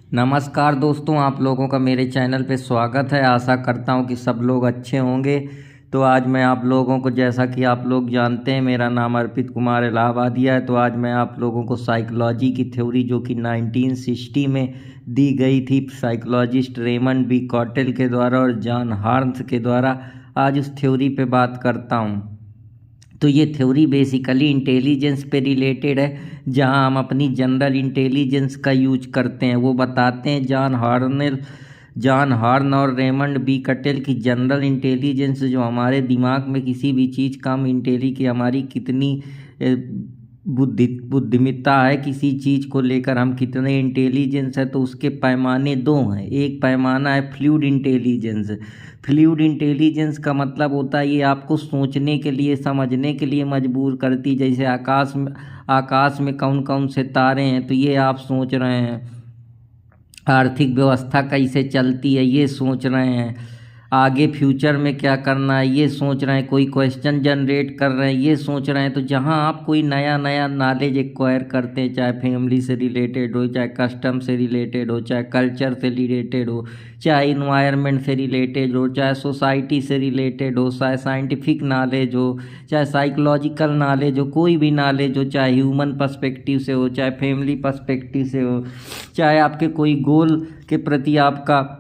नमस्कार दोस्तों, आप लोगों का मेरे चैनल पे स्वागत है। आशा करता हूँ कि सब लोग अच्छे होंगे। तो आज मैं आप लोगों को, जैसा कि आप लोग जानते हैं, मेरा नाम अर्पित कुमार इलाहाबादिया है। तो आज मैं आप लोगों को साइकोलॉजी की थ्योरी जो कि 1960 में दी गई थी साइकोलॉजिस्ट रेमंड बी कॉटेल के द्वारा और जॉन हार्न्स के द्वारा, आज उस थ्योरी पे बात करता हूँ। तो ये थ्योरी बेसिकली इंटेलिजेंस पे रिलेटेड है, जहां हम अपनी जनरल इंटेलिजेंस का यूज करते हैं। वो बताते हैं जॉन हॉर्न और रेमंड बी कटेल की जनरल इंटेलिजेंस, जो हमारे दिमाग में किसी भी चीज़ का हम की हमारी कितनी बुद्धिमत्ता है, किसी चीज़ को लेकर हम कितने इंटेलिजेंस है। तो उसके पैमाने दो हैं। एक पैमाना है फ्लूइड इंटेलिजेंस। फ्लूइड इंटेलिजेंस का मतलब होता है ये आपको सोचने के लिए, समझने के लिए मजबूर करती। जैसे आकाश में कौन कौन से तारे हैं, तो ये आप सोच रहे हैं। आर्थिक व्यवस्था कैसे चलती है, ये सोच रहे हैं। आगे फ्यूचर में क्या करना है, ये सोच रहे हैं। कोई क्वेश्चन जनरेट कर रहे हैं, ये सोच रहे हैं। तो जहाँ आप कोई नया नया नॉलेज एक्वायर करते हैं, चाहे फैमिली से रिलेटेड हो, चाहे कस्टम से रिलेटेड हो, चाहे कल्चर से रिलेटेड हो, चाहे इन्वायरमेंट से रिलेटेड हो, चाहे सोसाइटी से रिलेटेड हो, चाहे साइंटिफिक नॉलेज हो, चाहे साइकोलॉजिकल नॉलेज हो, कोई भी नॉलेज हो, चाहे ह्यूमन पर्सपेक्टिव से हो, चाहे फैमिली पर्सपेक्टिव से हो, चाहे आपके कोई गोल के प्रति आपका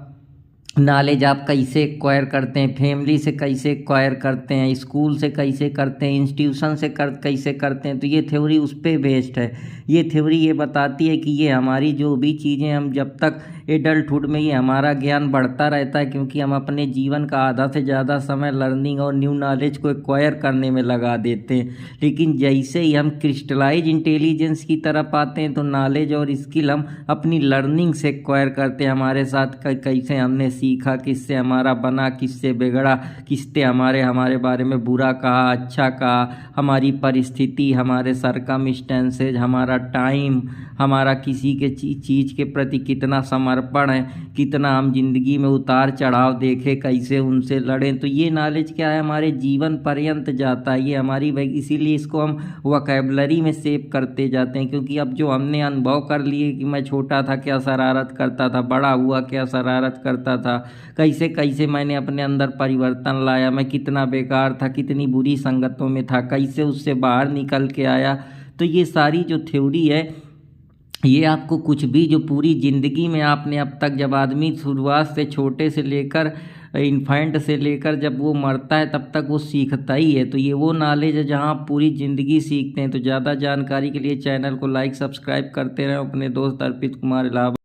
नॉलेज आप कैसे एक्वायर करते हैं, फैमिली से कैसे एक्वायर करते हैं, स्कूल से कैसे करते हैं, इंस्टीट्यूशन से कैसे करते हैं। तो ये थ्योरी उस पर बेस्ड है। ये थ्योरी ये बताती है कि ये हमारी जो भी चीज़ें, हम जब तक एडल्टहुड में, ये हमारा ज्ञान बढ़ता रहता है, क्योंकि हम अपने जीवन का आधा से ज़्यादा समय लर्निंग और न्यू नॉलेज को एक्वायर करने में लगा देते हैं। लेकिन जैसे ही हम क्रिस्टलाइज इंटेलिजेंस की तरफ आते हैं, तो नॉलेज और स्किल हम अपनी लर्निंग से एक्वायर करते हैं। हमारे साथ कैसे हमने सीखा, किससे हमारा बना, किससे बिगड़ा, किसने हमारे बारे में बुरा कहा, अच्छा कहा, हमारी परिस्थिति, हमारे सरकमस्टेंसेज, हमारा टाइम, हमारा किसी के चीज़ के प्रति कितना समर्पण है, कितना हम जिंदगी में उतार चढ़ाव देखे, कैसे उनसे लड़ें। तो ये नॉलेज क्या है, हमारे जीवन पर्यंत जाता है। ये हमारी, इसीलिए इसको हम वोकैबुलरी में सेव करते जाते हैं। क्योंकि अब जो हमने अनुभव कर लिए कि मैं छोटा था क्या शरारत करता था, बड़ा हुआ क्या शरारत करता था, कैसे कैसे मैंने अपने अंदर परिवर्तन लाया, मैं कितना बेकार था, कितनी बुरी संगतों में था, कैसे उससे बाहर निकल के आया। तो ये सारी जो थ्योरी है, ये आपको कुछ भी, जो पूरी ज़िंदगी में आपने अब तक, जब आदमी शुरुआत से, छोटे से लेकर इन्फेंट से लेकर जब वो मरता है, तब तक वो सीखता ही है। तो ये वो नॉलेज है जहाँ आप पूरी ज़िंदगी सीखते हैं। तो ज़्यादा जानकारी के लिए चैनल को लाइक सब्सक्राइब करते रहें। अपने दोस्त अर्पित कुमार इलाहाबाद।